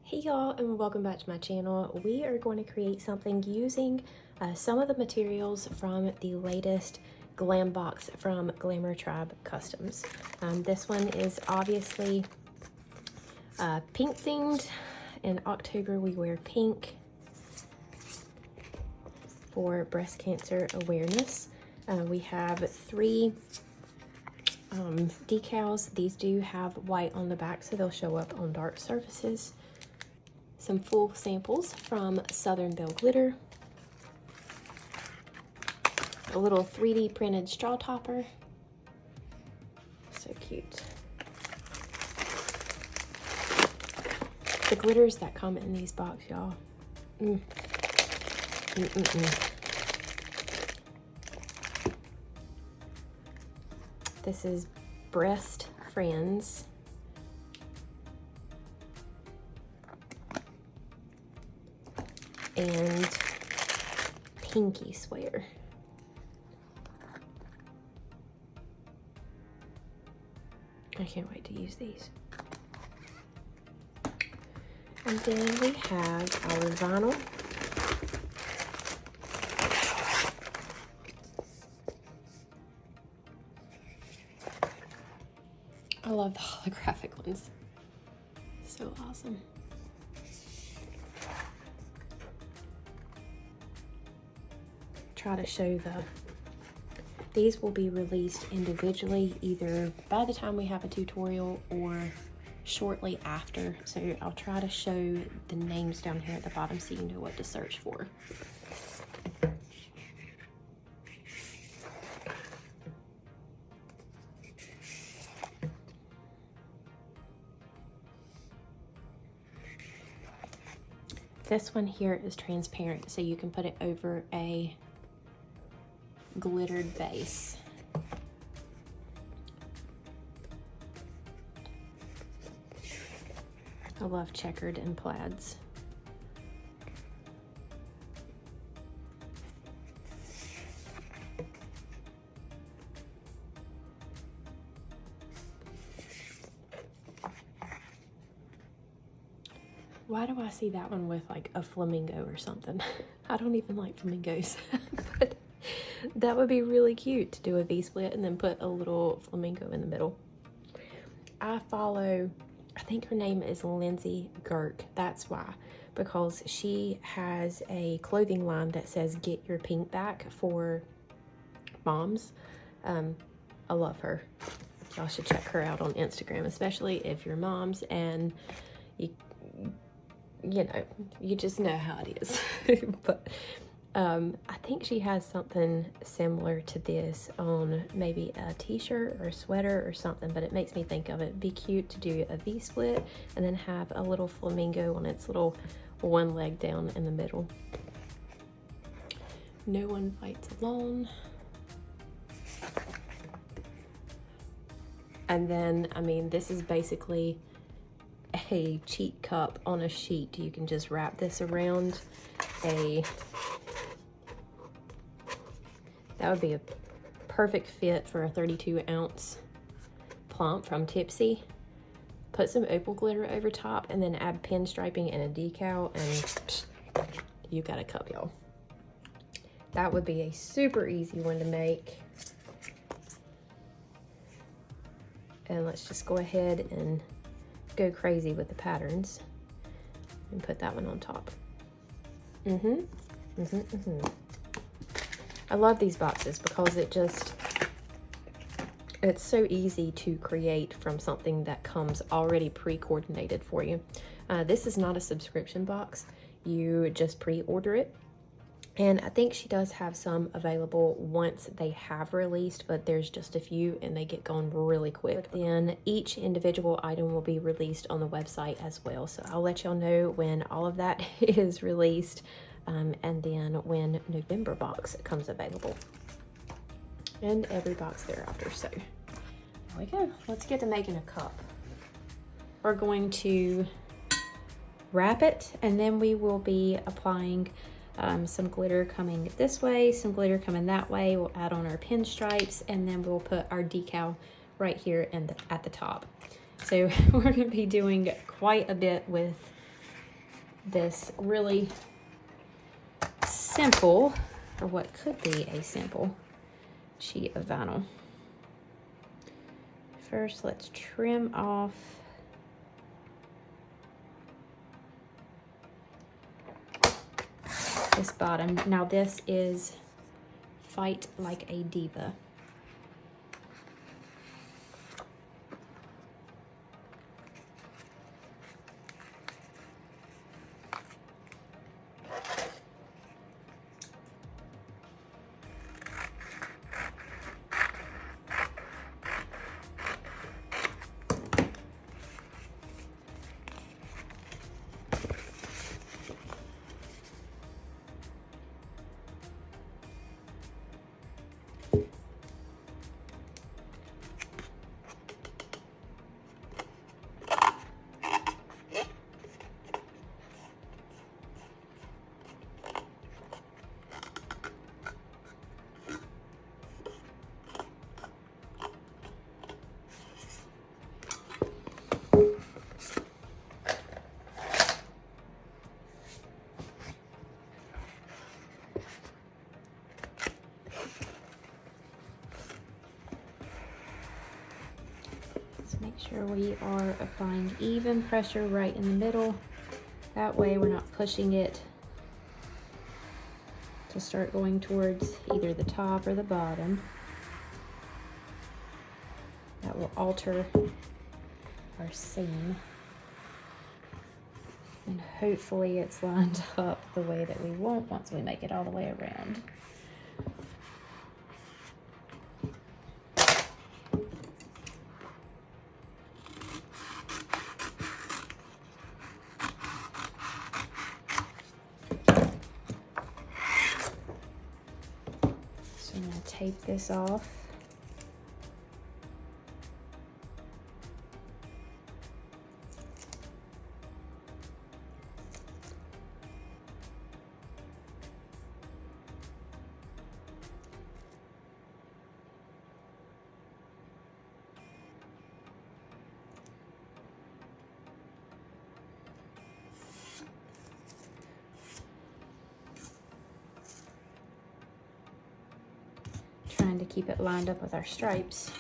Hey y'all, and welcome back to my channel. We are going to create something using some of the materials from the latest Glam box from Glamour Tribe Customs. This one is obviously pink themed. In October we wear pink for breast cancer awareness. We have three decals. These do have white on the back, so they'll show up on dark surfaces. Some full samples from Southern Belle Glitter, a little 3D printed straw topper, so cute. The glitters that come in these box, y'all. This is Breast Friends. And Pinky Swear. I can't wait to use these. And then we have our vinyl. I love the holographic ones. So awesome. Try to show these will be released individually either by the time we have a tutorial or shortly after, so I'll try to show the names down here at the bottom so you know what to search for. This one here is transparent, so you can put it over a glittered base. I love checkered and plaids. Why do I see that one with like a flamingo or something? I don't even like flamingos, but that would be really cute to do a V-split and then put a little flamingo in the middle. I follow, I think her name is Lindsay Girk. That's why, because she has a clothing line that says "Get Your Pink Back" for moms. I love her. Y'all should check her out on Instagram, especially if you're moms and you know, you just know how it is. But I think she has something similar to this on maybe a t-shirt or a sweater or something, but it makes me think of it. Be cute to do a V-split and then have a little flamingo on its little one leg down in the middle. No one fights alone. And then, I mean, this is basically a cheat cup on a sheet. You can just wrap this around that would be a perfect fit for a 32-ounce plump from Tipsy. Put some opal glitter over top and then add pinstriping and a decal and you got a cup, y'all. That would be a super easy one to make. And let's just go ahead and go crazy with the patterns and put that one on top. I love these boxes because it's so easy to create from something that comes already pre-coordinated for you. This is not a subscription box. You just pre-order it. And I think she does have some available once they have released, but there's just a few and they get gone really quick. Then each individual item will be released on the website as well. So I'll let y'all know when all of that is released, and then when November box comes available. And every box thereafter. So there we go. Let's get to making a cup. We're going to wrap it and then we will be applying some glitter coming this way, some glitter coming that way. We'll add on our pinstripes and then we'll put our decal right here at the top. So we're going to be doing quite a bit with this really simple, or what could be a simple, sheet of vinyl. First, let's trim off this bottom. Now this is Fight Like a Diva. Make sure we are applying even pressure right in the middle. That way we're not pushing it to start going towards either the top or the bottom. That will alter our seam. And hopefully it's lined up the way that we want once we make it all the way around. I'm going to tape this off. Trying to keep it lined up with our stripes.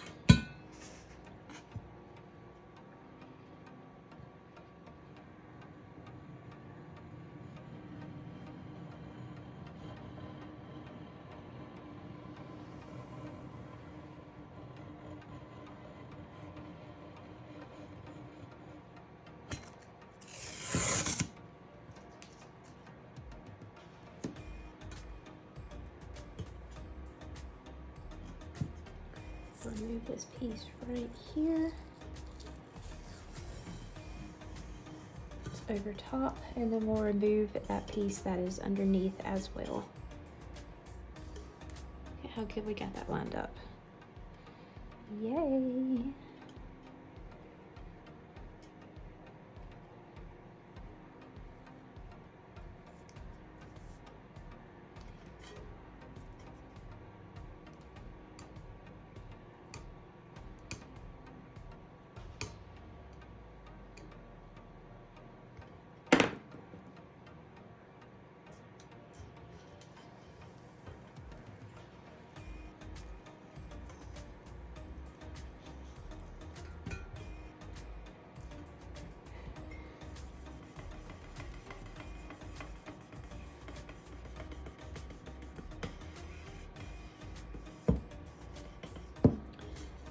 Remove this piece right here. It's over top, and then we'll remove that piece that is underneath as well. Okay, how good we got that lined up. Yay!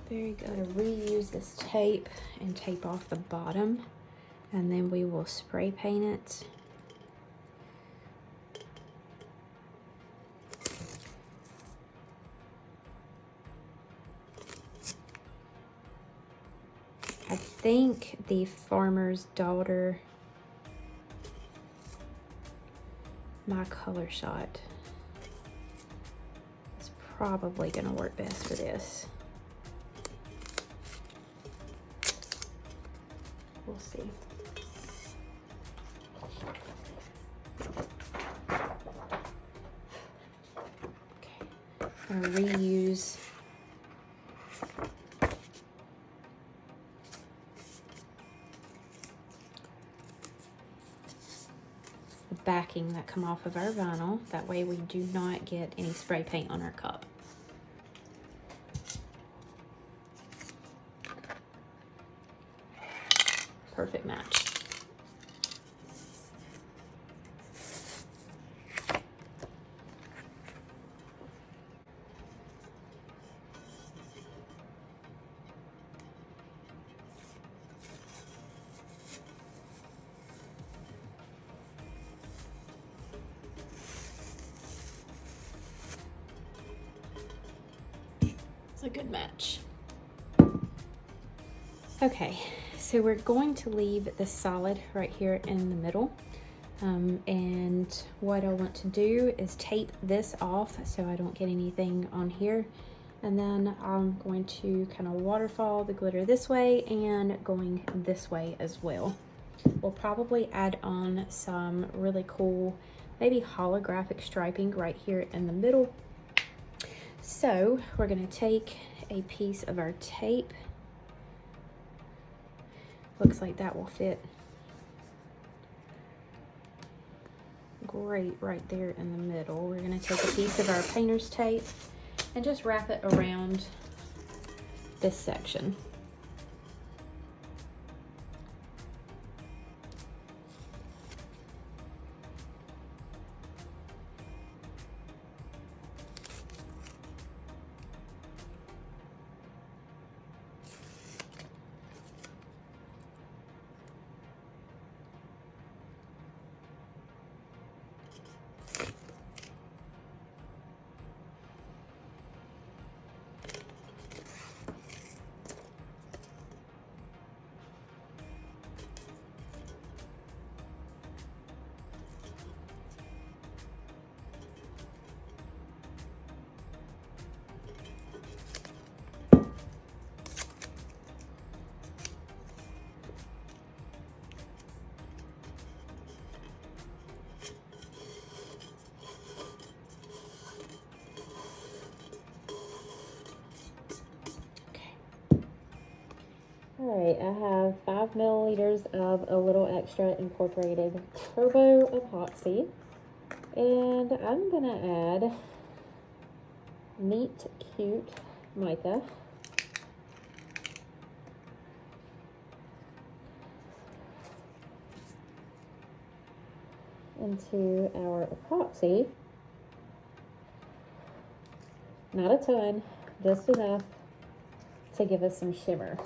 Very good. Reuse this tape and tape off the bottom, and then we will spray paint it. I think the farmer's daughter, my color shot, is probably going to work best for this. We'll see. Okay, I'm going to reuse backing that come off of our vinyl. That way we do not get any spray paint on our cup. Perfect match. It's a good match. Okay, so we're going to leave the solid right here in the middle. And what I want to do is tape this off so I don't get anything on here. And then I'm going to kind of waterfall the glitter this way and going this way as well. We'll probably add on some really cool, maybe holographic striping right here in the middle. So we're going to take a piece of our tape. Looks like that will fit great right there in the middle. We're going to take a piece of our painter's tape and just wrap it around this section. All right, I have 5 milliliters of a little extra incorporated turbo epoxy, and I'm gonna add Neat Cute mica. Into our epoxy. Not a ton, just enough to give us some shimmer.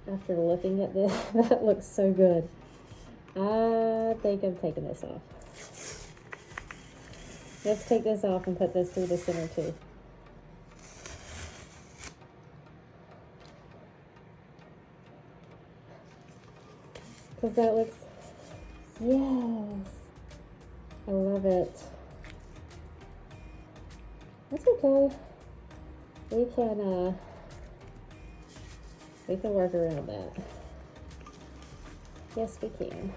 After looking at this, that looks so good. I think I'm taking this off. Let's take this off and put this through the center too. Because that looks, yes, I love it. That's okay. We can work around that. Yes, we can.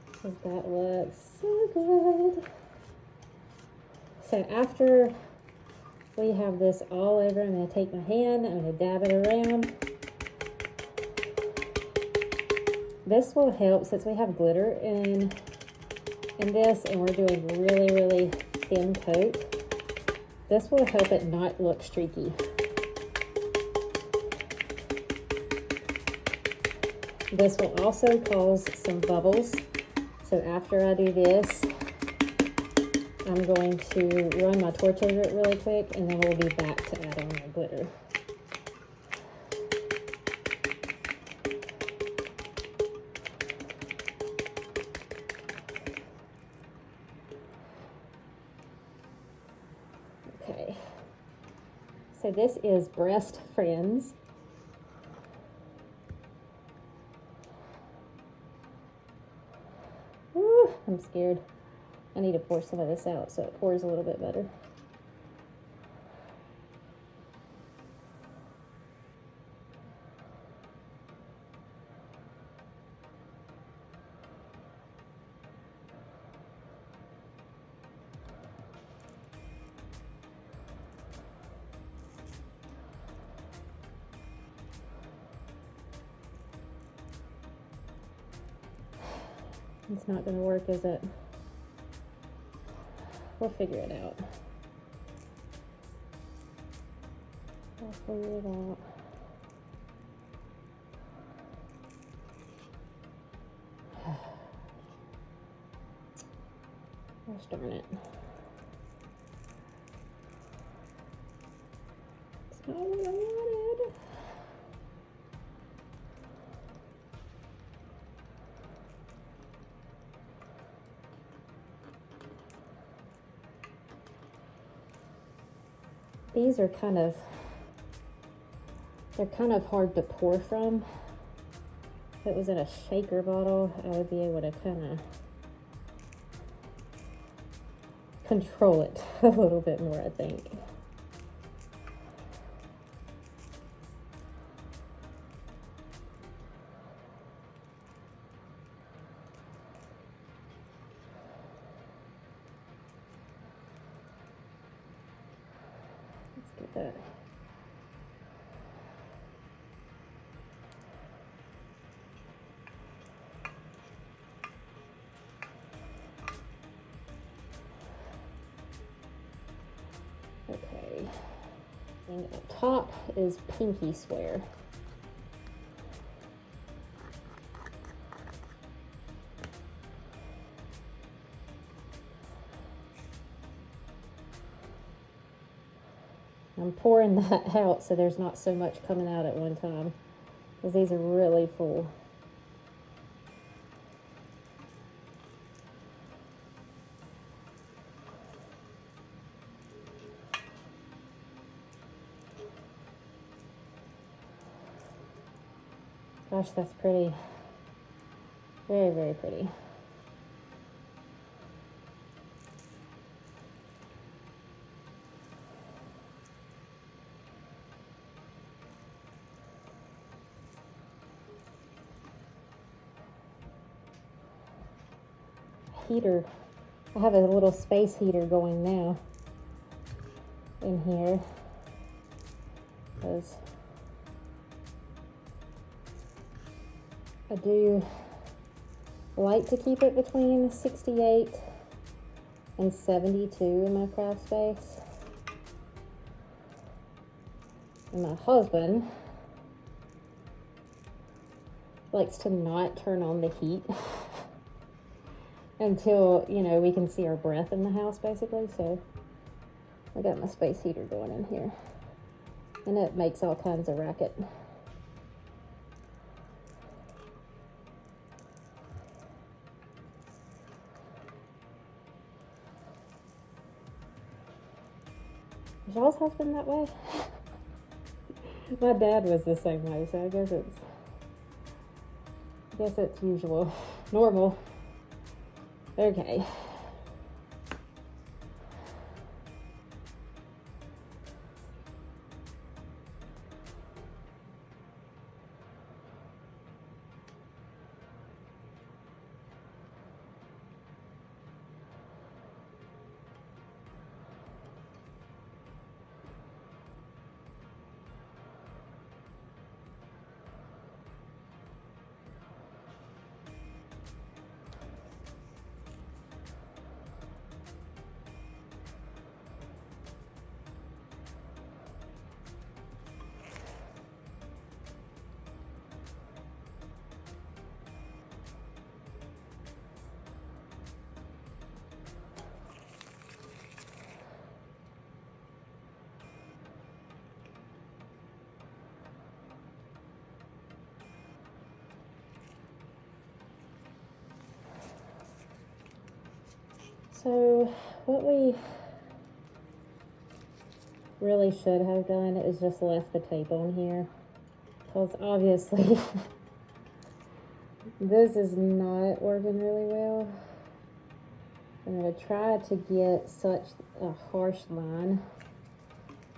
Because that looks so good. So after we have this all over, I'm going to take my hand, I'm going to dab it around. This will help since we have glitter in this and we're doing really, really thin coat. This will help it not look streaky. This will also cause some bubbles. So after I do this, I'm going to run my torch over it really quick and then we'll be back to add on my glitter. Okay, so this is Breast Friends, I'm scared. I need to pour some of this out so it pours a little bit better. It's not going to work, is it? We'll figure it out. We'll figure it out. Gosh darn it. It's not what I wanted. These are they're kind of hard to pour from. If it was in a shaker bottle, I would be able to kind of control it a little bit more, I think. Let's get that. Okay, and the top is pinky swear. I'm pouring that out so there's not so much coming out at one time, because these are really full. Gosh, that's pretty. Very, very pretty. Heater. I have a little space heater going now in here, because I do like to keep it between 68 and 72 in my craft space. And my husband likes to not turn on the heat until, you know, we can see our breath in the house, basically. So I got my space heater going in here, and it makes all kinds of racket. Is y'all's husband that way? My dad was the same way, so I guess it's usual, normal. Okay. So what we really should have done is just left the tape on here, because obviously this is not working really well. I'm going to try to get such a harsh line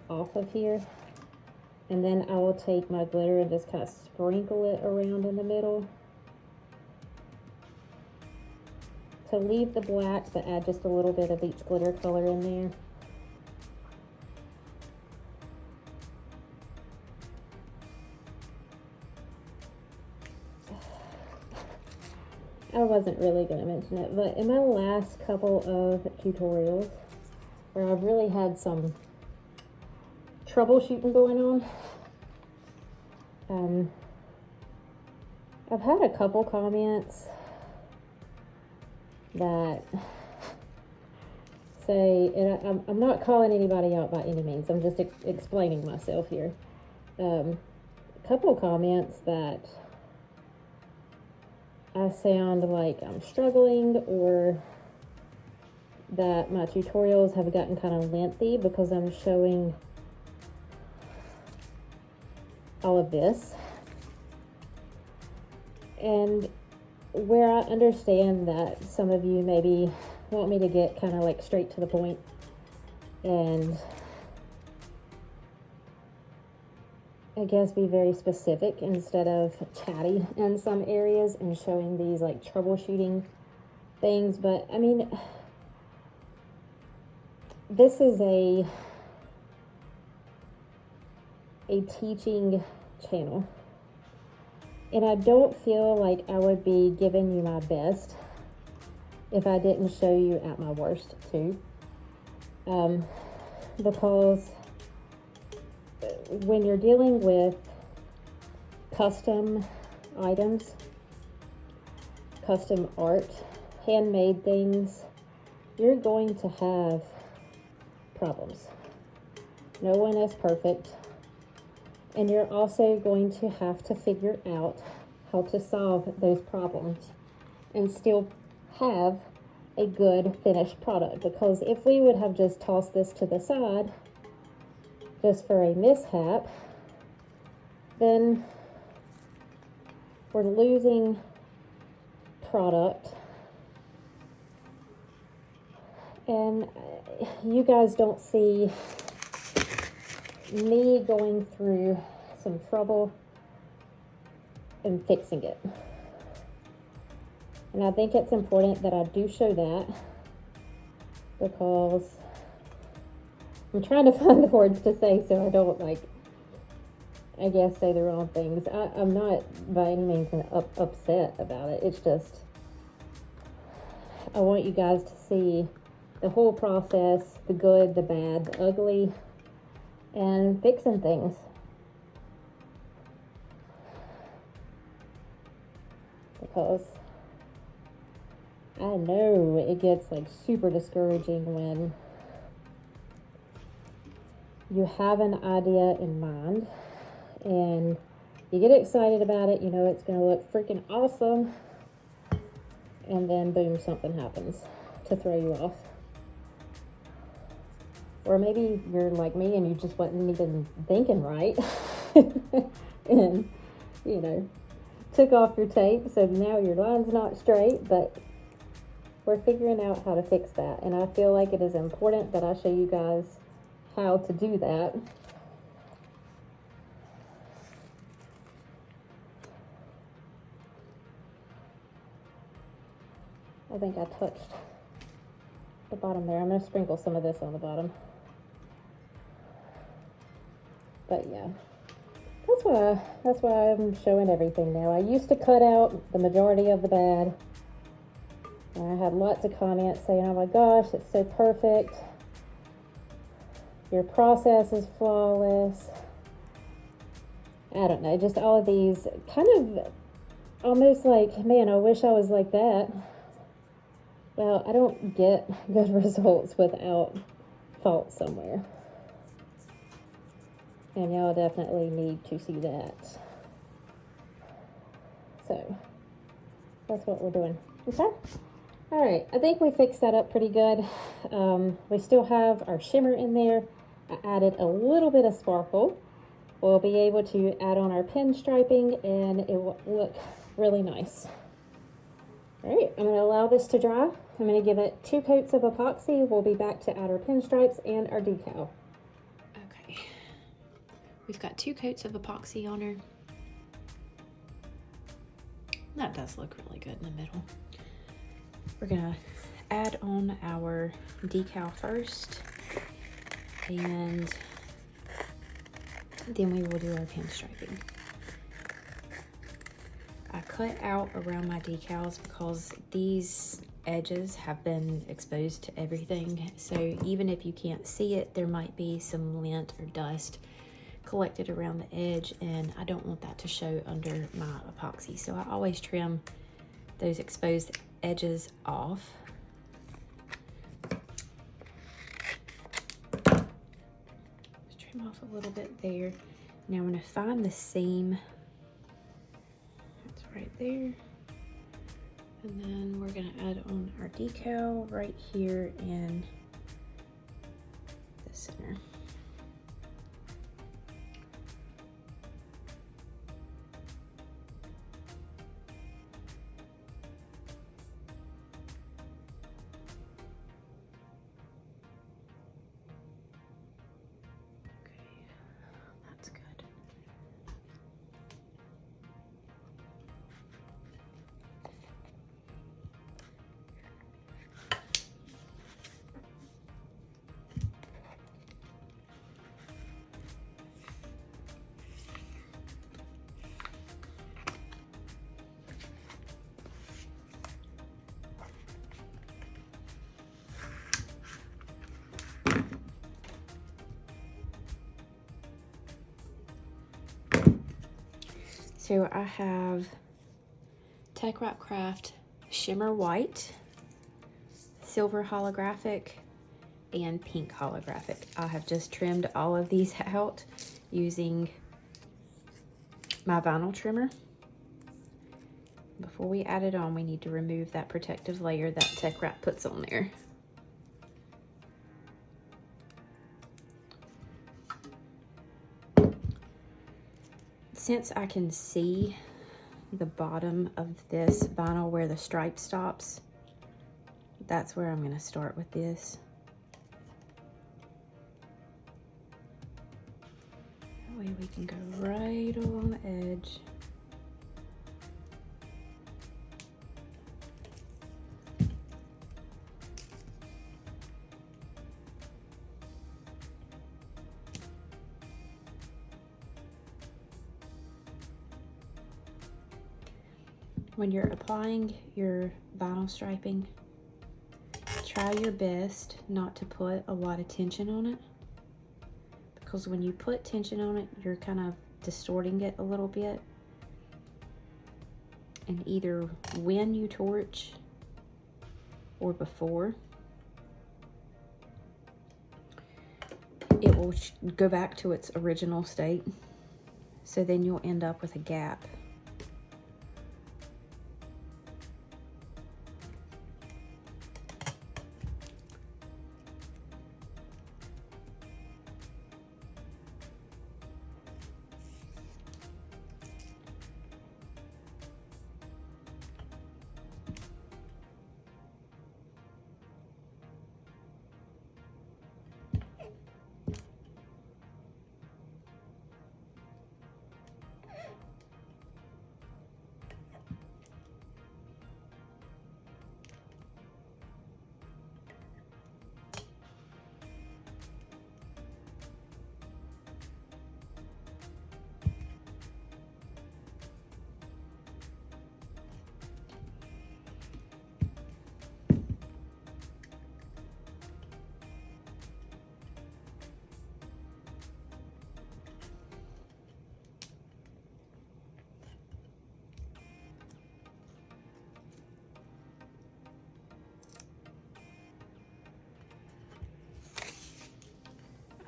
off of here. And then I will take my glitter and just kind of sprinkle it around in the middle to leave the black, but add just a little bit of each glitter color in there. I wasn't really going to mention it, but in my last couple of tutorials where I've really had some troubleshooting going on, I've had a couple comments that say, and I'm not calling anybody out by any means, I'm just explaining myself here. A couple comments that I sound like I'm struggling, or that my tutorials have gotten kind of lengthy because I'm showing all of this. And where I understand that some of you maybe want me to get kind of like straight to the point and I guess be very specific instead of chatty in some areas and showing these like troubleshooting things. But I mean, this is a teaching channel, and I don't feel like I would be giving you my best if I didn't show you at my worst too. Because when you're dealing with custom items, custom art, handmade things, you're going to have problems. No one is perfect. And you're also going to have to figure out how to solve those problems and still have a good finished product. Because if we would have just tossed this to the side just for a mishap, then we're losing product. And you guys don't see me going through some trouble and fixing it. And I think it's important that I do show that, because I'm trying to find the words to say so I don't, like, I guess, say the wrong things. I'm not by any means upset about it. It's just, I want you guys to see the whole process, the good, the bad, the ugly, and fixing things. Because I know it gets like super discouraging when you have an idea in mind and you get excited about it, you know it's going to look freaking awesome, and then boom, something happens to throw you off. Or maybe you're like me and you just wasn't even thinking right and, you know, took off your tape, so now your line's not straight, but we're figuring out how to fix that. And I feel like it is important that I show you guys how to do that. I think I touched the bottom there. I'm going to sprinkle some of this on the bottom. But yeah, that's why I'm showing everything now. I used to cut out the majority of the bad. And I had lots of comments saying, oh my gosh, it's so perfect. Your process is flawless. I don't know, just all of these kind of almost like, man, I wish I was like that. Well, I don't get good results without fault somewhere. And y'all definitely need to see that. So, that's what we're doing. Okay? Alright, I think we fixed that up pretty good. We still have our shimmer in there. I added a little bit of sparkle. We'll be able to add on our pinstriping and it will look really nice. Alright, I'm going to allow this to dry I'm going to give it 2 coats of epoxy. We'll be back to add our pinstripes and our decal. Okay, we've got 2 coats of epoxy on her. That does look really good in the middle. We're going to add on our decal first, and then we will do our pinstriping. I cut out around my decals because these edges have been exposed to everything, so even if you can't see it, there might be some lint or dust collected around the edge, and I don't want that to show under my epoxy, so I always trim those exposed edges off. Just trim off a little bit there. Now I'm going to find the seam. It's right there. And then we're going to add on our decal right here in the center. So I have Tech Wrap Craft Shimmer White, Silver Holographic, and Pink Holographic. I have just trimmed all of these out using my vinyl trimmer. Before we add it on, we need to remove that protective layer that Tech Wrap puts on there. Since I can see the bottom of this vinyl where the stripe stops, that's where I'm going to start with this. That way we can go right along the edge. When you're applying your vinyl striping, try your best not to put a lot of tension on it, because when you put tension on it, you're kind of distorting it a little bit. And either when you torch or before, it will go back to its original state. So then you'll end up with a gap.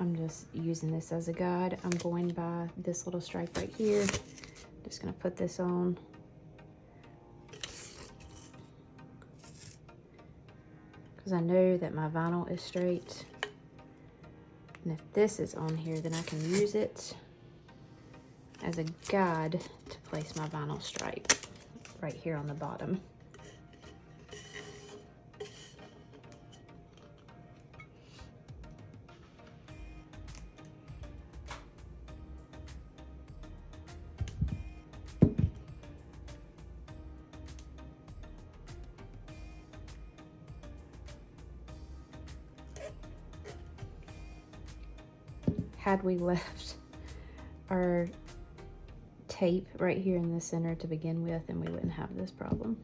I'm just using this as a guide. I'm going by this little stripe right here. Just gonna put this on. Because I know that my vinyl is straight. And if this is on here, then I can use it as a guide to place my vinyl stripe right here on the bottom. had we left our tape right here in the center to begin with, and we wouldn't have this problem.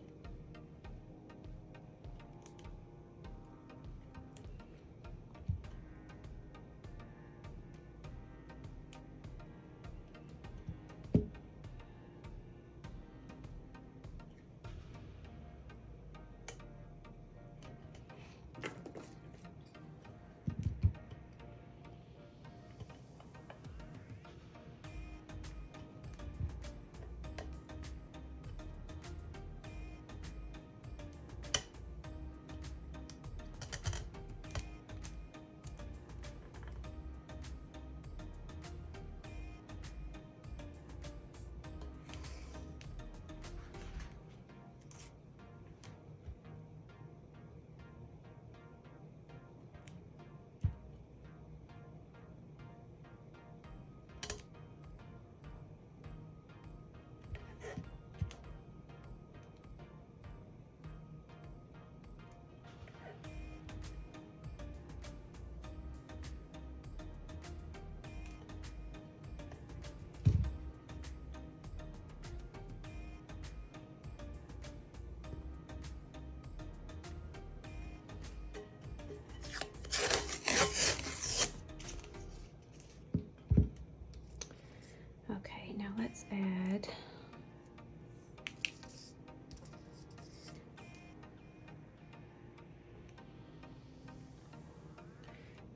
Now let's add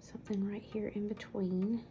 something right here in between.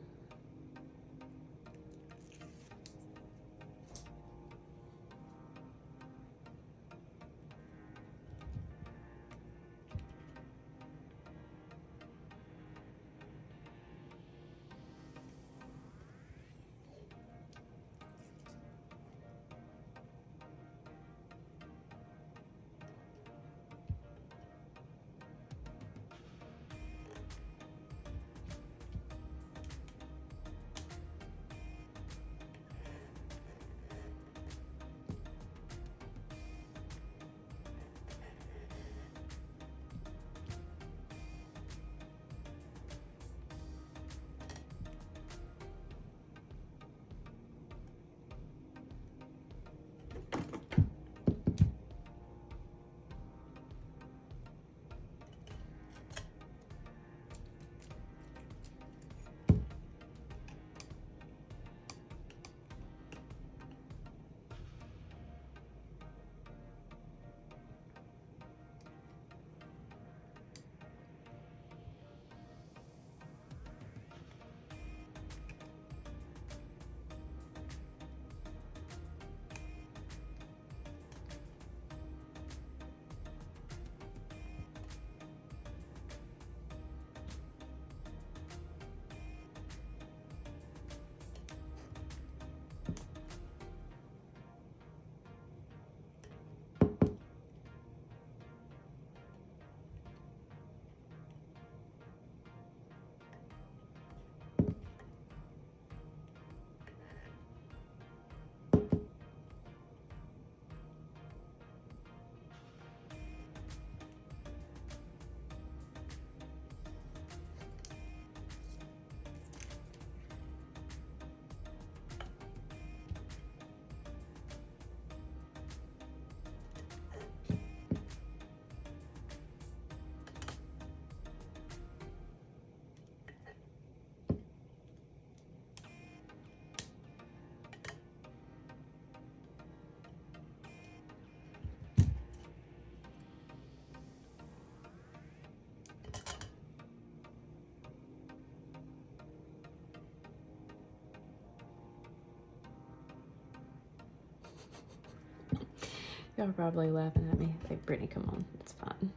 Y'all are probably laughing at me. Like, Brittany, come on, it's fine.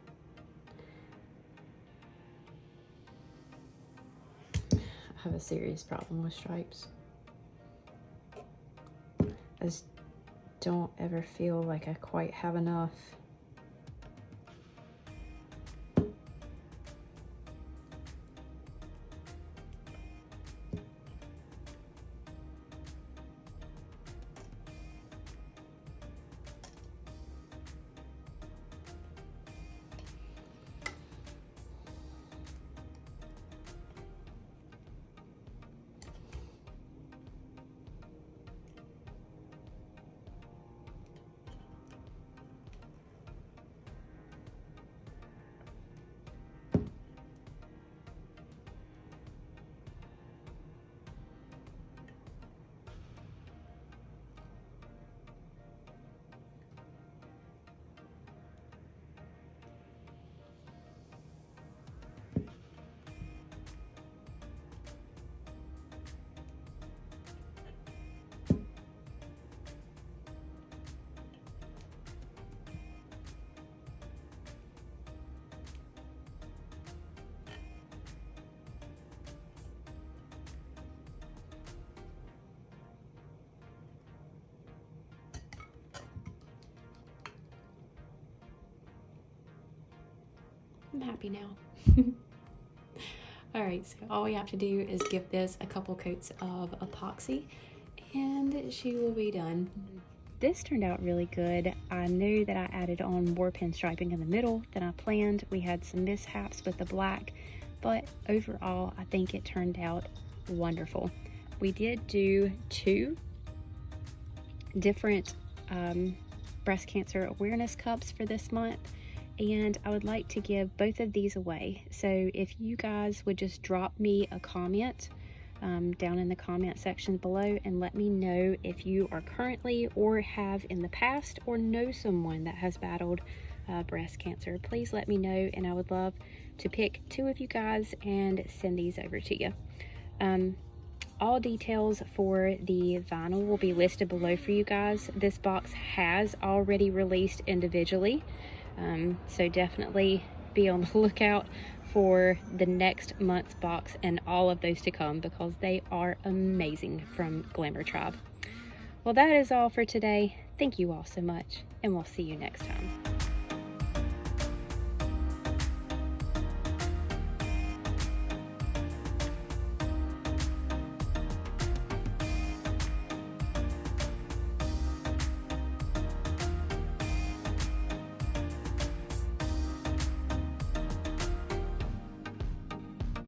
I have a serious problem with stripes. I just don't ever feel like I quite have enough. I'm happy now. All right, so all we have to do is give this a couple coats of epoxy and she will be done. This turned out really good. I knew that I added on more pinstriping in the middle than I planned. We had some mishaps with the black, but overall I think it turned out wonderful. We did do 2 different breast cancer awareness cups for this month, and I would like to give both of these away. So if you guys would just drop me a comment down in the comment section below and let me know if you are currently or have in the past or know someone that has battled breast cancer. Please let me know, and I would love to pick 2 of you guys and send these over to you. All details for the vinyl will be listed below for you guys. This box has already released individually, so definitely be on the lookout for the next month's box and all of those to come, because they are amazing from Glamour Tribe. Well, that is all for today. Thank you all so much, and we'll see you next time.